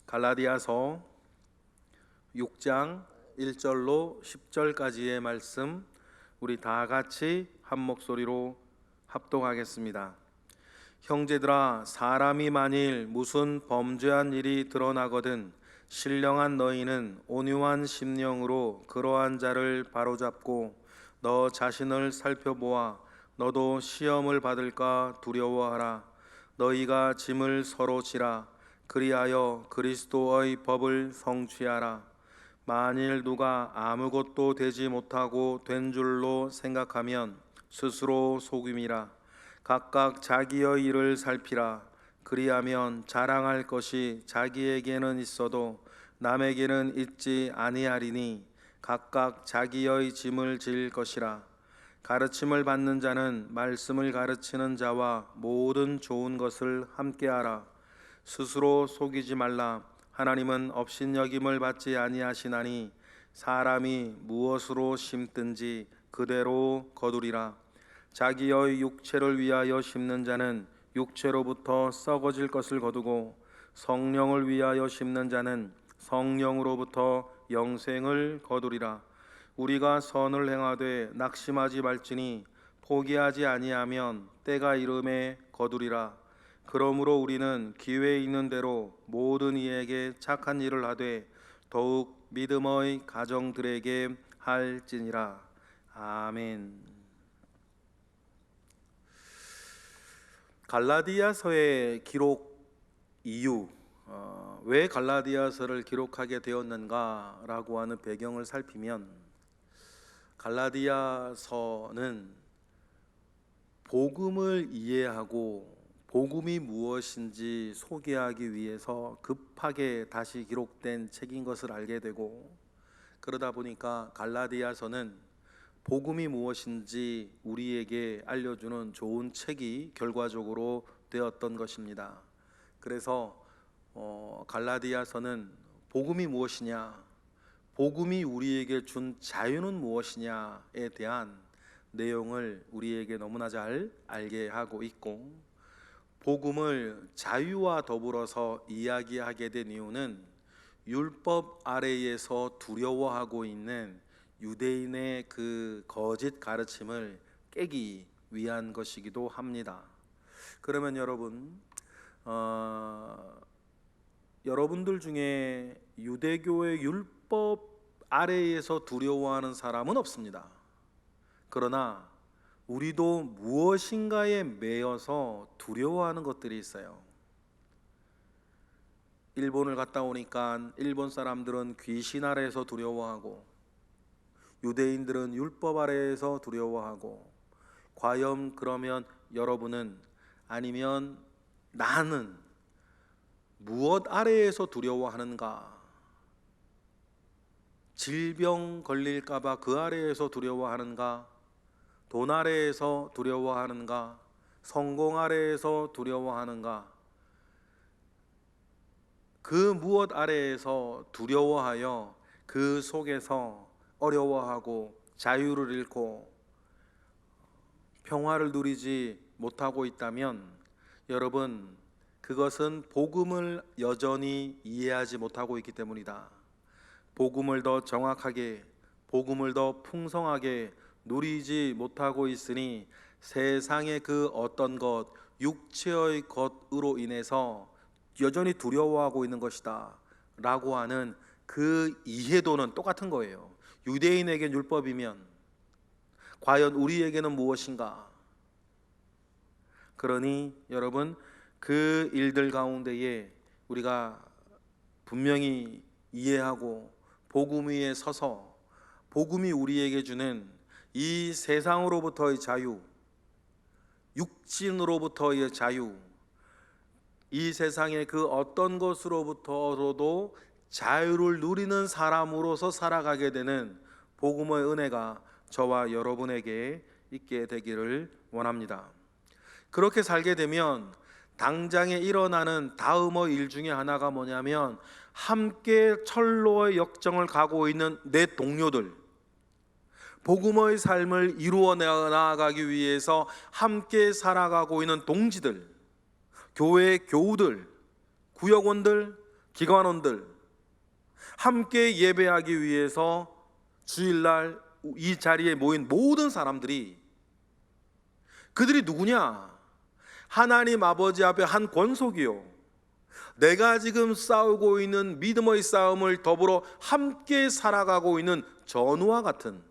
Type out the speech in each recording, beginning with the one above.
갈라디아서 6장 1절로 10절까지의 말씀 우리 다 같이 한 목소리로 합독하겠습니다. 형제들아, 사람이 만일 무슨 범죄한 일이 드러나거든 신령한 너희는 온유한 심령으로 그러한 자를 바로잡고 너 자신을 살펴보아 너도 시험을 받을까 두려워하라. 너희가 짐을 서로 지라. 그리하여 그리스도의 법을 성취하라. 만일 누가 아무것도 되지 못하고 된 줄로 생각하면 스스로 속임이라. 각각 자기의 일을 살피라. 그리하면 자랑할 것이 자기에게는 있어도 남에게는 있지 아니하리니 각각 자기의 짐을 질 것이라. 가르침을 받는 자는 말씀을 가르치는 자와 모든 좋은 것을 함께하라. 스스로 속이지 말라. 하나님은 업신여김을 받지 아니하시나니 사람이 무엇으로 심든지 그대로 거두리라. 자기의 육체를 위하여 심는 자는 육체로부터 썩어질 것을 거두고 성령을 위하여 심는 자는 성령으로부터 영생을 거두리라. 우리가 선을 행하되 낙심하지 말지니 포기하지 아니하면 때가 이름에 거두리라. 그러므로 우리는 기회 있는 대로 모든 이에게 착한 일을 하되 더욱 믿음의 가정들에게 할지니라. 아멘. 갈라디아서의 기록 이유, 왜 갈라디아서를 기록하게 되었는가라고 하는 배경을 살피면, 갈라디아서는 복음을 이해하고 복음이 무엇인지 소개하기 위해서 급하게 다시 기록된 책인 것을 알게 되고, 그러다 보니까 갈라디아서는 복음이 무엇인지 우리에게 알려주는 좋은 책이 결과적으로 되었던 것입니다. 그래서 갈라디아서는 복음이 무엇이냐, 복음이 우리에게 준 자유는 무엇이냐에 대한 내용을 우리에게 너무나 잘 알게 하고 있고, 복음을 자유와 더불어서 이야기하게 된 이유는 율법 아래에서 두려워하고 있는 유대인의 그 거짓 가르침을 깨기 위한 것이기도 합니다. 그러면 여러분들 중에 유대교의 율법 아래에서 두려워하는 사람은 없습니다. 그러나 우리도 무엇인가에 매여서 두려워하는 것들이 있어요. 일본을 갔다 오니까 일본 사람들은 귀신 아래에서 두려워하고, 유대인들은 율법 아래에서 두려워하고, 과연 그러면 여러분은, 아니면 나는 무엇 아래에서 두려워하는가? 질병 걸릴까봐 그 아래에서 두려워하는가? 돈 아래에서 두려워하는가? 성공 아래에서 두려워하는가? 그 무엇 아래에서 두려워하여 그 속에서 어려워하고 자유를 잃고 평화를 누리지 못하고 있다면, 여러분, 그것은 복음을 여전히 이해하지 못하고 있기 때문이다. 복음을 더 정확하게, 복음을 더 풍성하게 누리지 못하고 있으니 세상의 그 어떤 것, 육체의 것으로 인해서 여전히 두려워하고 있는 것이다 라고 하는 그 이해도는 똑같은 거예요. 유대인에겐 율법이면 과연 우리에게는 무엇인가? 그러니 여러분, 그 일들 가운데에 우리가 분명히 이해하고 복음 위에 서서 복음이 우리에게 주는 이 세상으로부터의 자유, 육신으로부터의 자유, 이 세상의 그 어떤 것으로부터로도 자유를 누리는 사람으로서 살아가게 되는 복음의 은혜가 저와 여러분에게 있게 되기를 원합니다. 그렇게 살게 되면 당장에 일어나는 다음의 일 중에 하나가 뭐냐면, 함께 철로의 역정을 가고 있는 내 동료들, 복음의 삶을 이루어 나아가기 위해서 함께 살아가고 있는 동지들, 교회 교우들, 구역원들, 기관원들, 함께 예배하기 위해서 주일날 이 자리에 모인 모든 사람들이, 그들이 누구냐? 하나님 아버지 앞에 한 권속이요, 내가 지금 싸우고 있는 믿음의 싸움을 더불어 함께 살아가고 있는 전우와 같은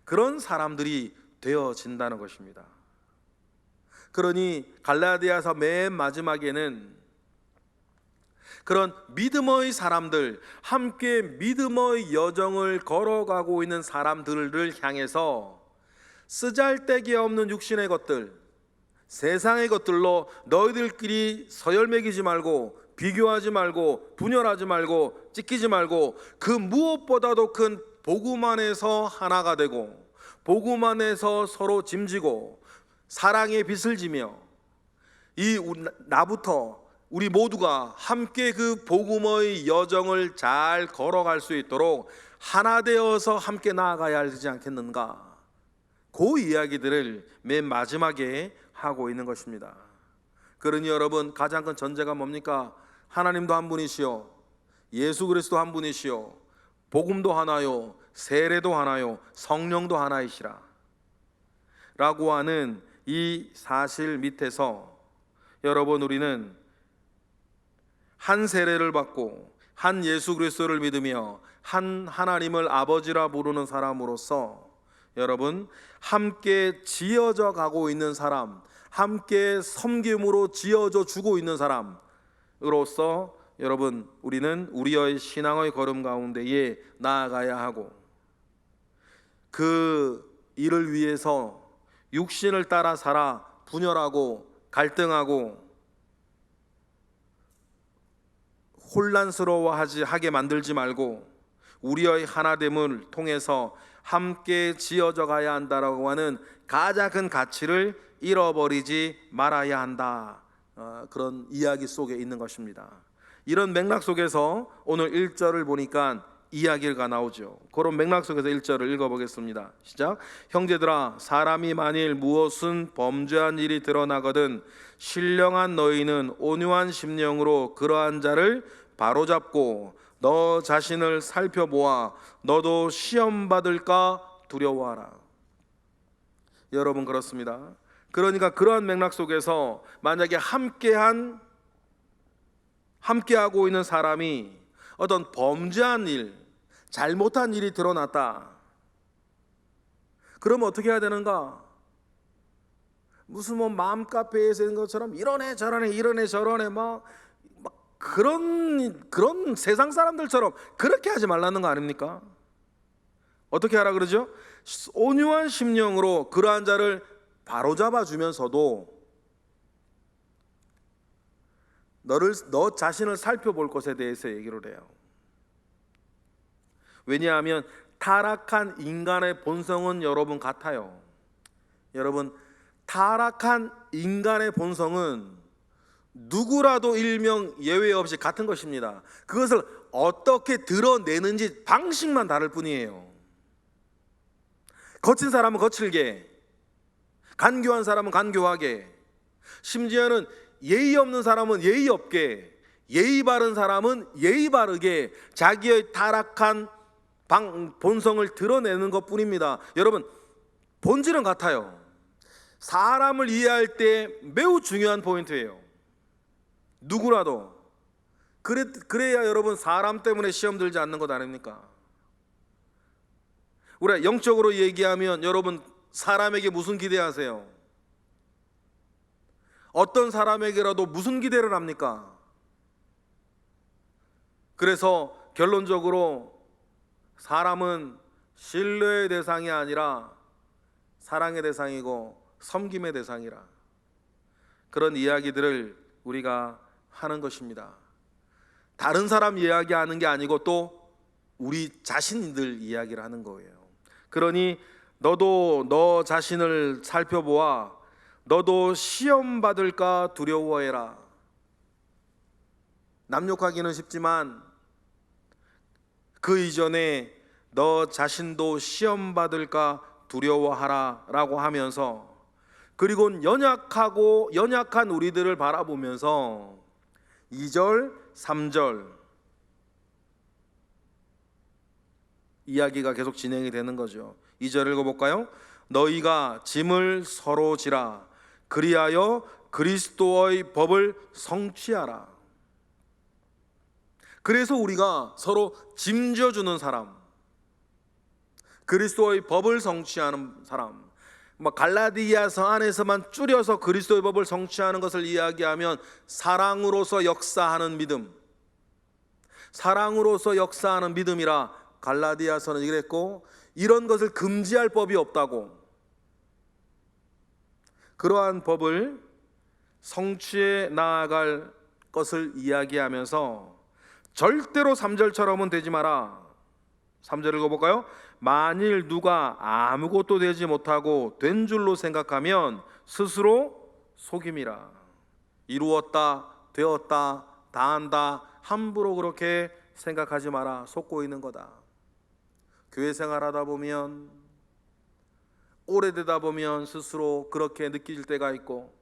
그런 사람들이 되어진다는 것입니다. 그러니 갈라디아서 맨 마지막에는 그런 믿음의 사람들, 함께 믿음의 여정을 걸어가고 있는 사람들을 향해서 쓰잘데기 없는 육신의 것들, 세상의 것들로 너희들끼리 서열매기지 말고, 비교하지 말고, 분열하지 말고, 찢기지 말고, 그 무엇보다도 큰 복음 안에서 하나가 되고, 복음 안에서 서로 짐지고 사랑의 빚을 지며, 나부터 우리 모두가 함께 그 복음의 여정을 잘 걸어갈 수 있도록 하나 되어서 함께 나아가야 하지 않겠는가, 그 이야기들을 맨 마지막에 하고 있는 것입니다. 그러니 여러분, 가장 큰 전제가 뭡니까? 하나님도 한 분이시요, 예수 그리스도 한 분이시요, 복음도 하나요, 세례도 하나요, 성령도 하나이시라 라고 하는 이 사실 밑에서 여러분, 우리는 한 세례를 받고 한 예수 그리스도를 믿으며 한 하나님을 아버지라 부르는 사람으로서 여러분, 함께 지어져 가고 있는 사람, 함께 섬김으로 지어져 주고 있는 사람으로서 여러분, 우리는 우리의 신앙의 걸음 가운데에 나아가야 하고, 그 일을 위해서 육신을 따라 살아 분열하고 갈등하고 혼란스러워하게 만들지 말고, 우리의 하나됨을 통해서 함께 지어져 가야 한다라고 하는 가장 큰 가치를 잃어버리지 말아야 한다, 그런 이야기 속에 있는 것입니다. 이런 맥락 속에서 오늘 1절을 보니까 이야기가 나오죠. 그런 맥락 속에서 1절을 읽어보겠습니다. 시작. 형제들아, 사람이 만일 무엇은 범죄한 일이 드러나거든 신령한 너희는 온유한 심령으로 그러한 자를 바로잡고 너 자신을 살펴보아 너도 시험 받을까 두려워하라. 여러분, 그렇습니다. 그러니까 그러한 맥락 속에서 만약에 함께하고 있는 사람이 어떤 범죄한 일, 잘못한 일이 드러났다, 그러면 어떻게 해야 되는가? 무슨 맘카페에서 있는 것처럼 이러네 저러네 막 그런 세상 사람들처럼 그렇게 하지 말라는 거 아닙니까? 어떻게 하라 그러죠? 온유한 심령으로 그러한 자를 바로잡아 주면서도 너 자신을 살펴볼 것에 대해서 얘기를 해요. 왜냐하면 타락한 인간의 본성은 여러분 같아요. 여러분, 타락한 인간의 본성은 누구라도 일명 예외 없이 같은 것입니다. 그것을 어떻게 드러내는지 방식만 다를 뿐이에요. 거친 사람은 거칠게, 간교한 사람은 간교하게, 심지어는 예의 없는 사람은 예의 없게, 예의 바른 사람은 예의 바르게 자기의 타락한 본성을 드러내는 것 뿐입니다. 여러분, 본질은 같아요. 사람을 이해할 때 매우 중요한 포인트예요. 누구라도. 그래야 여러분, 사람 때문에 시험 들지 않는 것 아닙니까? 우리가 영적으로 얘기하면 여러분, 사람에게 무슨 기대하세요? 어떤 사람에게라도 무슨 기대를 합니까? 그래서 결론적으로 사람은 신뢰의 대상이 아니라 사랑의 대상이고 섬김의 대상이라, 그런 이야기들을 우리가 하는 것입니다. 다른 사람 이야기하는 게 아니고 또 우리 자신들 이야기를 하는 거예요. 그러니 너도 너 자신을 살펴보아 너도 시험 받을까 두려워해라. 남욕하기는 쉽지만 그 이전에 너 자신도 시험 받을까 두려워하라 라고 하면서, 그리고 연약한 우리들을 바라보면서 2절, 3절 이야기가 계속 진행이 되는 거죠. 2절 읽어볼까요? 너희가 짐을 서로 지라 그리하여 그리스도의 법을 성취하라. 그래서 우리가 서로 짐져주는 사람, 그리스도의 법을 성취하는 사람, 갈라디아서 안에서만 줄여서 그리스도의 법을 성취하는 것을 이야기하면 사랑으로서 역사하는 믿음, 사랑으로서 역사하는 믿음이라 갈라디아서는 이랬고, 이런 것을 금지할 법이 없다고, 그러한 법을 성취해 나아갈 것을 이야기하면서 절대로 3절처럼은 되지 마라. 3절 읽어볼까요? 만일 누가 아무것도 되지 못하고 된 줄로 생각하면 스스로 속임이라. 이루었다, 되었다, 다 한다, 함부로 그렇게 생각하지 마라. 속고 있는 거다. 교회 생활하다 보면, 오래되다 보면 스스로 그렇게 느낄 때가 있고,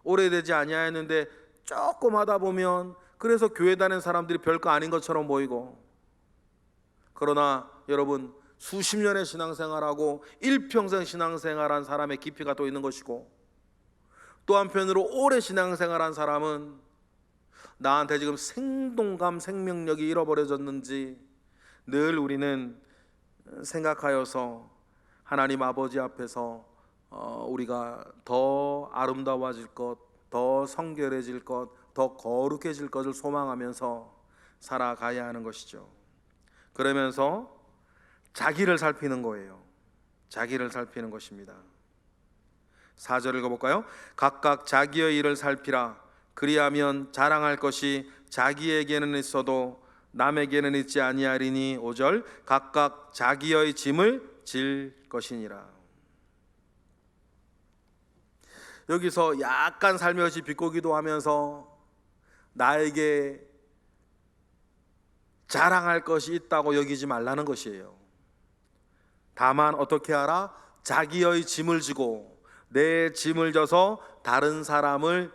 오래되지 아니하였는데 조금 하다 보면 그래서 교회 다니는 사람들이 별거 아닌 것처럼 보이고, 그러나 여러분, 수십 년의 신앙생활하고 일평생 신앙생활한 사람의 깊이가 또 있는 것이고, 또 한편으로 오래 신앙생활한 사람은 나한테 지금 생동감, 생명력이 잃어버려졌는지 늘 우리는 생각하여서 하나님 아버지 앞에서 우리가 더 아름다워질 것, 더 성결해질 것, 더 거룩해질 것을 소망하면서 살아가야 하는 것이죠. 그러면서 자기를 살피는 거예요. 자기를 살피는 것입니다. 4절 읽어볼까요? 각각 자기의 일을 살피라. 그리하면 자랑할 것이 자기에게는 있어도 남에게는 있지 아니하리니. 5절 각각 자기의 짐을 질 것이니라. 여기서 약간 살며시 비꼬기도 하면서 나에게 자랑할 것이 있다고 여기지 말라는 것이에요. 다만 어떻게 하라? 자기의 짐을 지고 내 짐을 져서 다른 사람을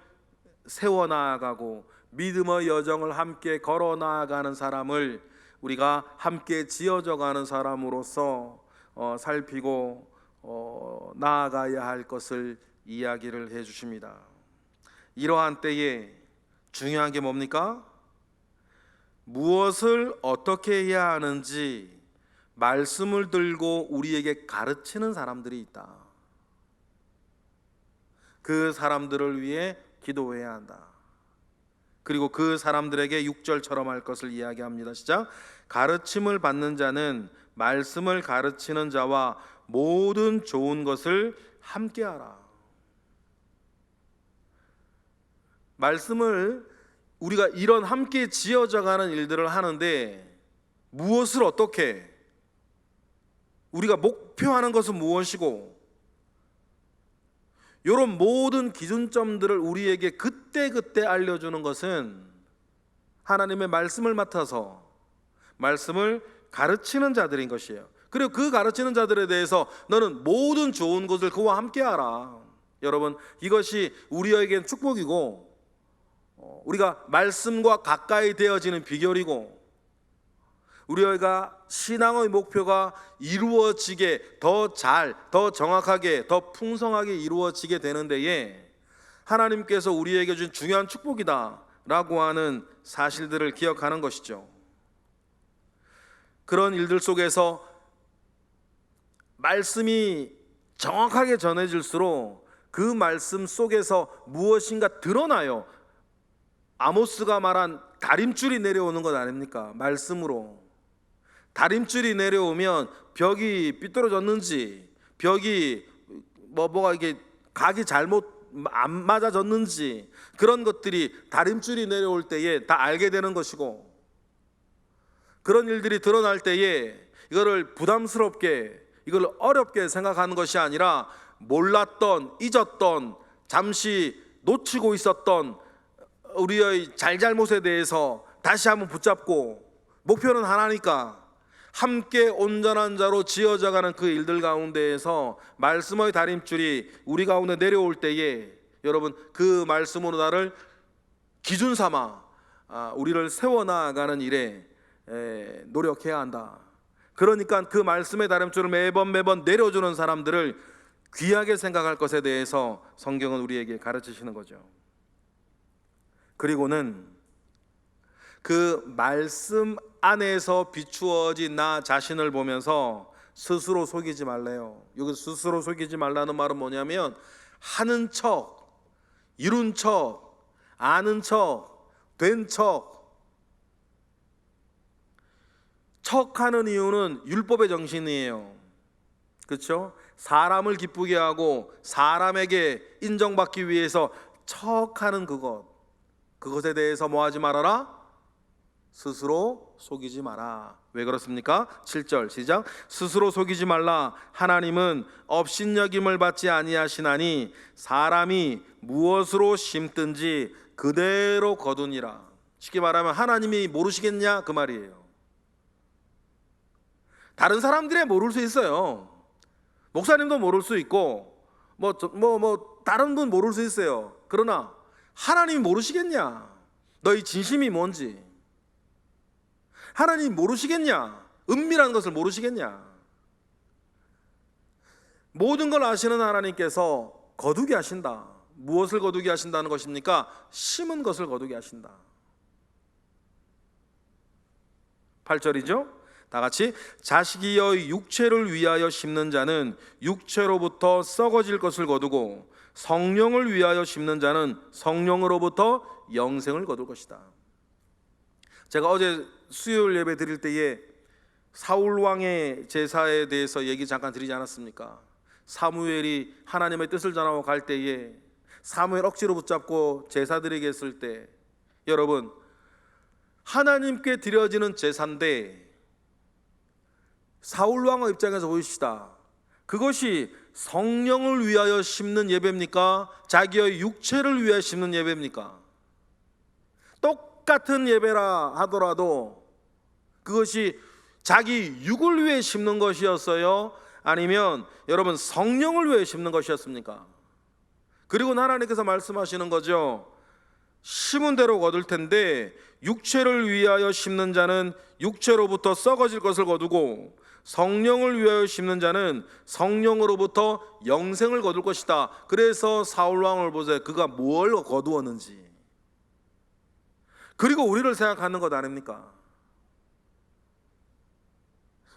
세워나가고 믿음의 여정을 함께 걸어나가는 사람을 우리가 함께 지어져가는 사람으로서 살피고 나아가야 할 것을 이야기를 해 주십니다. 이러한 때에 중요한 게 뭡니까? 무엇을 어떻게 해야 하는지 말씀을 들고 우리에게 가르치는 사람들이 있다. 그 사람들을 위해 기도해야 한다. 그리고 그 사람들에게 6절처럼 할 것을 이야기합니다. 시작. 가르침을 받는 자는 말씀을 가르치는 자와 모든 좋은 것을 함께하라. 말씀을 우리가 이런 함께 지어져가는 일들을 하는데 무엇을 어떻게, 우리가 목표하는 것은 무엇이고, 이런 모든 기준점들을 우리에게 그때그때 알려주는 것은 하나님의 말씀을 맡아서 말씀을 가르치는 자들인 것이에요. 그리고 그 가르치는 자들에 대해서 너는 모든 좋은 것을 그와 함께하라. 여러분, 이것이 우리에겐 축복이고 우리가 말씀과 가까이 되어지는 비결이고, 우리가 신앙의 목표가 이루어지게 더 잘, 더 정확하게, 더 풍성하게 이루어지게 되는 데에 하나님께서 우리에게 준 중요한 축복이다 라고 하는 사실들을 기억하는 것이죠. 그런 일들 속에서 말씀이 정확하게 전해질수록 그 말씀 속에서 무엇인가 드러나요. 아모스가 말한 다림줄이 내려오는 것 아닙니까? 말씀으로 다림줄이 내려오면 벽이 삐뚤어졌는지, 벽이 뭐가 이게 각이 잘못 안 맞아졌는지, 그런 것들이 다림줄이 내려올 때에 다 알게 되는 것이고, 그런 일들이 드러날 때에 이거를 부담스럽게, 이걸 어렵게 생각하는 것이 아니라 몰랐던, 잊었던, 잠시 놓치고 있었던 우리의 잘잘못에 대해서 다시 한번 붙잡고, 목표는 하나니까 함께 온전한 자로 지어져가는 그 일들 가운데에서 말씀의 다림줄이 우리 가운데 내려올 때에 여러분, 그 말씀으로 나를 기준 삼아 우리를 세워나가는 일에 노력해야 한다. 그러니까 그 말씀의 다름줄을 매번 내려주는 사람들을 귀하게 생각할 것에 대해서 성경은 우리에게 가르치시는 거죠. 그리고는 그 말씀 안에서 비추어진 나 자신을 보면서 스스로 속이지 말래요. 여기 스스로 속이지 말라는 말은 뭐냐면 하는 척, 이룬 척, 아는 척, 된 척하는 이유는 율법의 정신이에요. 그렇죠? 사람을 기쁘게 하고 사람에게 인정받기 위해서 척하는 그것에 대해서 뭐 하지 말아라? 스스로 속이지 마라. 왜 그렇습니까? 7절 시작. 스스로 속이지 말라. 하나님은 업신여김을 받지 아니하시나니 사람이 무엇으로 심든지 그대로 거두니라. 쉽게 말하면 하나님이 모르시겠냐 그 말이에요. 다른 사람들이 모를 수 있어요. 목사님도 모를 수 있고 다른 분 모를 수 있어요. 그러나 하나님이 모르시겠냐? 너희 진심이 뭔지 하나님 모르시겠냐? 은밀한 것을 모르시겠냐? 모든 걸 아시는 하나님께서 거두게 하신다. 무엇을 거두게 하신다는 것입니까? 심은 것을 거두게 하신다. 8절이죠? 다 같이 자식이여 육체를 위하여 심는 자는 육체로부터 썩어질 것을 거두고 성령을 위하여 심는 자는 성령으로부터 영생을 거둘 것이다. 제가 어제 수요일 예배 드릴 때에 사울 왕의 제사에 대해서 얘기 잠깐 드리지 않았습니까? 사무엘이 하나님의 뜻을 전하고 갈 때에 사무엘 억지로 붙잡고 제사 드리게 했을 때, 여러분 하나님께 드려지는 제사인데 사울 왕의 입장에서 보십시다. 그것이 성령을 위하여 심는 예배입니까? 자기의 육체를 위하여 심는 예배입니까? 똑같은 예배라 하더라도 그것이 자기 육을 위해 심는 것이었어요? 아니면 여러분 성령을 위해 심는 것이었습니까? 그리고 하나님께서 말씀하시는 거죠. 심은 대로 거둘 텐데 육체를 위하여 심는 자는 육체로부터 썩어질 것을 거두고 성령을 위하여 심는 자는 성령으로부터 영생을 거둘 것이다. 그래서 사울왕을 보세요. 그가 뭘 거두었는지. 그리고 우리를 생각하는 것 아닙니까?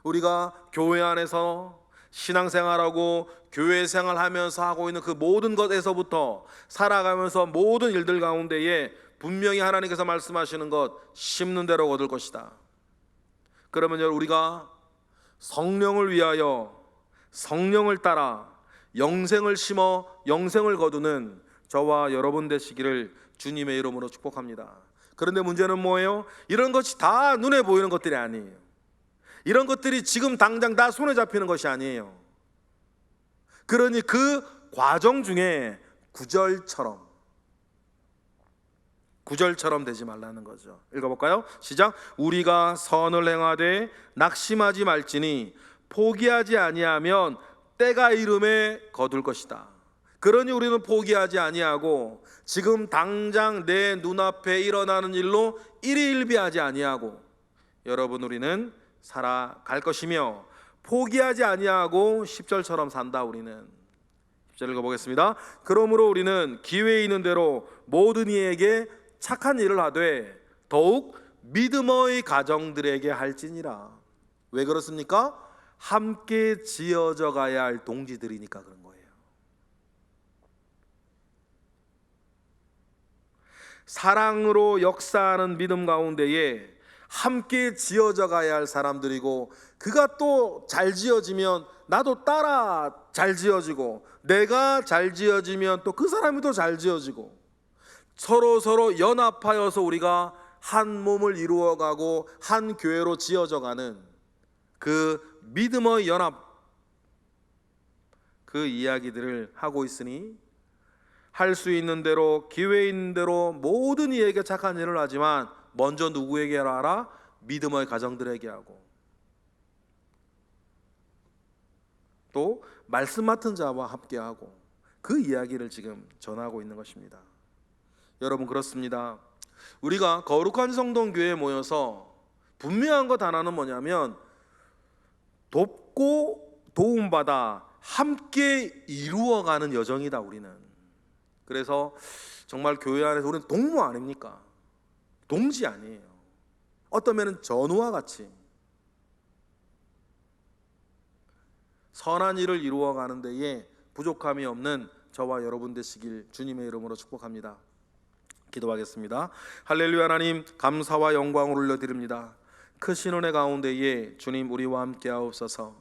우리가 교회 안에서 신앙생활하고 교회 생활하면서 하고 있는 그 모든 것에서부터 살아가면서 모든 일들 가운데에 분명히 하나님께서 말씀하시는 것, 심는 대로 거둘 것이다. 그러면 우리가 성령을 위하여 성령을 따라 영생을 심어 영생을 거두는 저와 여러분 되시기를 주님의 이름으로 축복합니다. 그런데 문제는 뭐예요? 이런 것이 다 눈에 보이는 것들이 아니에요. 이런 것들이 지금 당장 다 손에 잡히는 것이 아니에요. 그러니 그 과정 중에 구절처럼 되지 말라는 거죠. 읽어볼까요? 시작. 우리가 선을 행하되 낙심하지 말지니 포기하지 아니하면 때가 이름에 거둘 것이다. 그러니 우리는 포기하지 아니하고 지금 당장 내 눈앞에 일어나는 일로 일희일비하지 아니하고 여러분 우리는 살아갈 것이며 포기하지 아니하고 10절처럼 산다. 우리는 10절 읽어보겠습니다. 그러므로 우리는 기회 있는 대로 모든 이에게 착한 일을 하되 더욱 믿음의 가정들에게 할지니라. 왜 그렇습니까? 함께 지어져 가야 할 동지들이니까 그런 거예요. 사랑으로 역사하는 믿음 가운데에 함께 지어져 가야 할 사람들이고, 그가 또 잘 지어지면 나도 따라 잘 지어지고, 내가 잘 지어지면 또 그 사람이 더 잘 지어지고, 서로 연합하여서 우리가 한 몸을 이루어가고 한 교회로 지어져가는 그 믿음의 연합, 그 이야기들을 하고 있으니 할 수 있는 대로 기회 있는 대로 모든 이에게 착한 일을 하지만 먼저 누구에게 하라? 믿음의 가정들에게 하고, 또 말씀 맡은 자와 함께하고, 그 이야기를 지금 전하고 있는 것입니다. 여러분 그렇습니다. 우리가 거룩한 성동교회에 모여서 분명한 것 하나는 뭐냐면 돕고 도움받아 함께 이루어가는 여정이다 우리는. 그래서 정말 교회 안에서 우리는 동무 아닙니까? 동지 아니에요. 어떤 면은 전우와 같이 선한 일을 이루어가는 데에 부족함이 없는 저와 여러분 되시길 주님의 이름으로 축복합니다. 기도하겠습니다. 할렐루야. 하나님 감사와 영광을 올려드립니다. 크신 은혜 가운데에 주님 우리와 함께 하옵소서.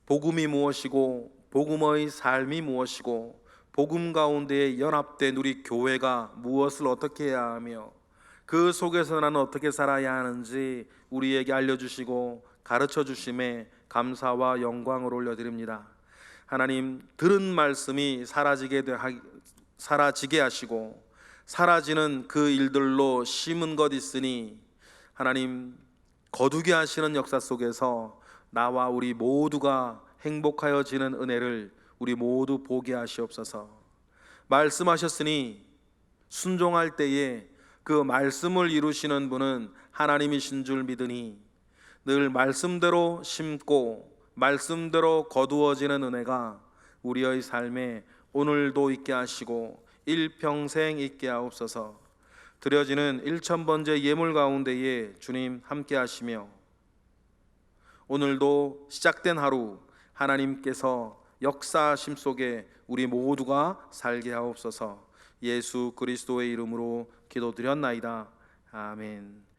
복음이 무엇이고 복음의 삶이 무엇이고 복음 가운데에 연합된 우리 교회가 무엇을 어떻게 해야 하며 그 속에서 나는 어떻게 살아야 하는지 우리에게 알려주시고 가르쳐 주심에 감사와 영광을 올려드립니다. 하나님 들은 말씀이 사라지게 하시고 사라지는 그 일들로 심은 것 있으니 하나님 거두게 하시는 역사 속에서 나와 우리 모두가 행복하여지는 은혜를 우리 모두 보게 하시옵소서. 말씀하셨으니 순종할 때에 그 말씀을 이루시는 분은 하나님이신 줄 믿으니 늘 말씀대로 심고 말씀대로 거두어지는 은혜가 우리의 삶에 오늘도 있게 하시고 일평생 있게 하옵소서. 드려지는 1000번째 예물 가운데에 주님 함께 하시며 오늘도 시작된 하루 하나님께서 역사심 속에 우리 모두가 살게 하옵소서. 예수 그리스도의 이름으로 기도드렸나이다. 아멘.